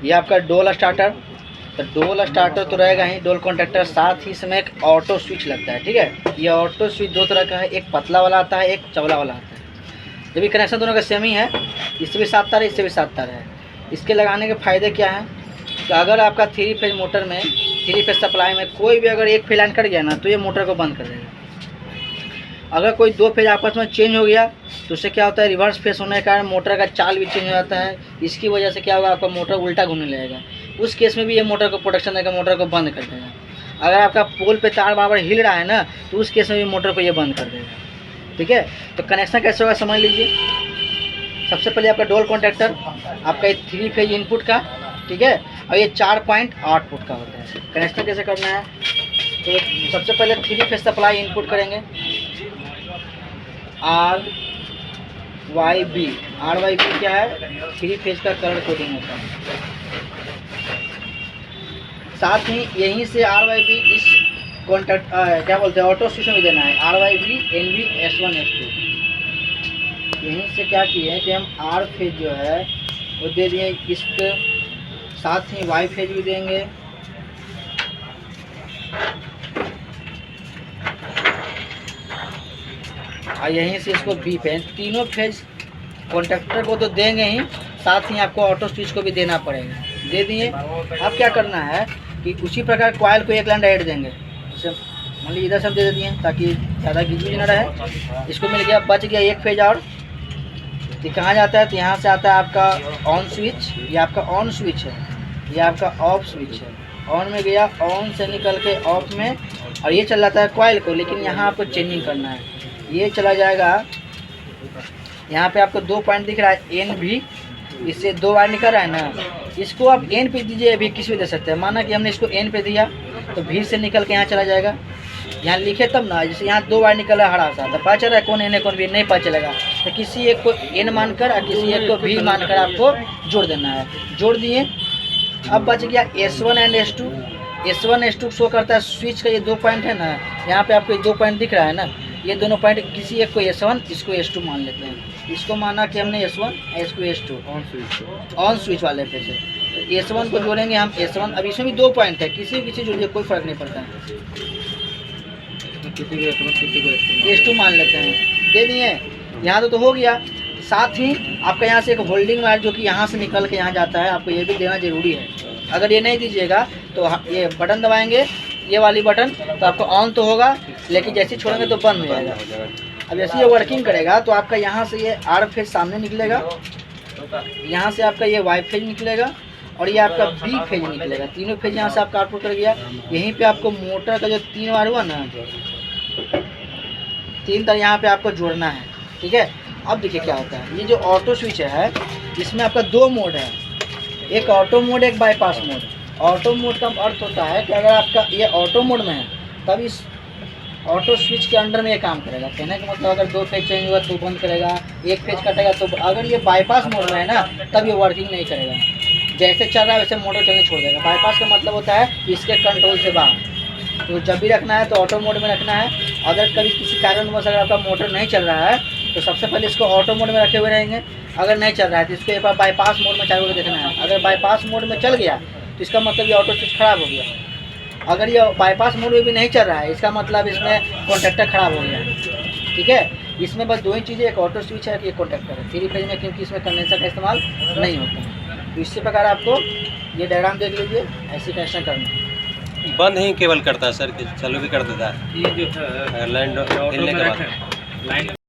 ये आपका डोल स्टार्टर, तो डोल स्टार्टर तो रहेगा ही, डोल कॉन्टैक्टर, साथ ही इसमें एक ऑटो स्विच लगता है। ठीक है, ये ऑटो स्विच दो तरह का है, एक पतला वाला आता है, एक चौड़ा वाला आता है। जब भी कनेक्शन दोनों का सेम ही है, इससे भी 7 तार है, इससे भी 7 तार है। इसके लगाने के फ़ायदे क्या हैं, तो अगर आपका 3 फेज मोटर में, 3 फेज सप्लाई में कोई भी अगर एक फेज लाइन कट गया ना, तो ये मोटर को बंद कर देगा। अगर कोई 2 फेज आपस में चेंज हो गया तो उससे क्या होता है, रिवर्स फेस होने के कारण मोटर का चाल भी चेंज हो जाता है। इसकी वजह से क्या होगा, आपका मोटर उल्टा घूमने लगेगा। उस केस में भी ये मोटर को प्रोटेक्शन देगा, मोटर को बंद कर देगा। अगर आपका पोल पे तार बार हिल रहा है ना, तो उस केस में भी मोटर को ये बंद कर देगा। ठीक है, तो कनेक्शन कैसे होगा समझ लीजिए। सबसे पहले आपका डोल कॉन्टैक्टर, आपका 3 फेज इनपुट का, ठीक है, और ये 4.8 फुट का होता है। कनेक्शन कैसे करना है, तो सबसे पहले 3 फेज सप्लाई इनपुट करेंगे, RYB क्या है, 3 फेज का करंट कोडिंग होता है। साथ ही यहीं से RYB इस कॉन्टैक्ट क्या बोलते हैं, ऑटो स्विच में देना है, RYB NV S1 S2। यहीं से क्या किए हैं कि हम R फेज जो है वो दे दिए इसके, साथ ही Y फेज भी देंगे, और यहीं से इसको B फेज, तीनों फेज कॉन्टैक्टर को तो देंगे ही, साथ ही आपको ऑटो स्विच को भी देना पड़ेगा। दे दिए। अब क्या करना है कि उसी प्रकार कॉइल को एक लाइन डायरेक्ट देंगे, जैसे मान लीजिए इधर से हम दे देते हैं ताकि ज़्यादा गिजबिज ना रहे। इसको मिल गया, बच गया एक फेज और। तो कहाँ जाता है, तो यहाँ से आता है आपका ऑन स्विच, ये आपका ऑन स्विच है, ये आपका ऑफ स्विच है। ऑन में गया, ऑन से निकल के ऑफ में, और ये चल जाता है कॉइल को। लेकिन यहाँ आपको चेंजिंग करना है, ये चला जाएगा, यहाँ पे आपको 2 पॉइंट दिख रहा है NV, इससे 2 वायर निकल रहा है ना, इसको आप N पे दीजिए, अभी किसी भी दे सकते हैं। माना कि हमने इसको N पे दिया तो V से निकल के यहाँ चला जाएगा, यहाँ लिखे तब ना, जैसे यहाँ 2 वायर निकल रहा है हरा सा, तो पता चल रहा है कौन N है कौन V नहीं पता चलेगा। तो किसी एक को N मानकर और किसी एक को V मानकर आपको जोड़ देना है। जोड़ दिए। अब बच गया S1 and S2। S1 S2 show करता है स्विच का, ये 2 पॉइंट है ना, यहाँ पे आपको 2 पॉइंट दिख रहा है ना, ये दोनों पॉइंट किसी एक को S1, इसको S2 मान लेते हैं। इसको माना कि हमने S1, इसको S2, ऑन स्विच वाले पे से, तो S1 को जोड़ेंगे हम S1। अब इसमें भी 2 पॉइंट है, किसी जोड़िए, कोई फर्क नहीं पड़ता है, S2 मान लेते हैं। दे दिए। यहाँ तो हो गया। साथ ही आपका यहाँ से एक होल्डिंग वायर जो कि यहाँ से निकल के यहाँ जाता है, आपको ये भी देना जरूरी है। अगर ये नहीं दीजिएगा तो ये बटन दबाएंगे, ये वाली बटन, तो आपको ऑन तो होगा, लेकिन जैसे छोड़ेंगे तो बंद हो जाएगा। अब जैसे ये वर्किंग करेगा तो आपका यहाँ से ये R फेज सामने निकलेगा, यहाँ से आपका ये Y फेज निकलेगा, और ये आपका B फेज निकलेगा। तीनों फेज यहाँ से आपका आउटपुट कर गया। यहीं पे आपको मोटर का जो 3 वायर हुआ ना, 3 तार यहाँ पे आपको जोड़ना है। ठीक है, अब देखिए क्या होता है, ये जो ऑटो स्विच है इसमें आपका 2 मोड है, एक ऑटो मोड, एक बाईपास मोड। ऑटो मोड का अर्थ होता है कि अगर आपका ये ऑटो मोड में है तब इस ऑटो स्विच के अंडर में ये काम करेगा। कहने का मतलब अगर 2 फेज चेंज हुआ तो बंद करेगा, 1 फेज कटेगा तो। अगर ये बाईपास मोड में है ना, तब ये वर्किंग नहीं करेगा, जैसे चल रहा है वैसे मोटर चलने छोड़ देगा। बाईपास का मतलब होता है इसके कंट्रोल से बाहर। तो जब भी रखना है तो ऑटो मोड में रखना है। अगर कभी किसी कारणवश अगर आपका मोटर नहीं चल रहा है तो सबसे पहले इसको ऑटो मोड में रखे हुए रहेंगे। अगर नहीं चल रहा है तो इसको एक बार बाईपास मोड में चालू करके देखना है। अगर बाईपास मोड में चल गया तो इसका मतलब ये ऑटो स्विच खराब हो गया। अगर ये बाईपास मोड में भी नहीं चल रहा है, इसका मतलब इसमें कॉन्टैक्टर खराब हो गया। ठीक है, इसमें बस 2 ही चीज़ें, एक ऑटो स्विच है, एक कॉन्टैक्टर है। 3 फेज में क्योंकि इसमें कंडेंसर का इस्तेमाल नहीं होता है। तो इसी प्रकार आपको ये डायग्राम देख लीजिए, ऐसे कनेक्शन करना। बंद ही केवल करता है सर, कि चालू भी कर देता है। ये जो है लैंड हिलने के बाद।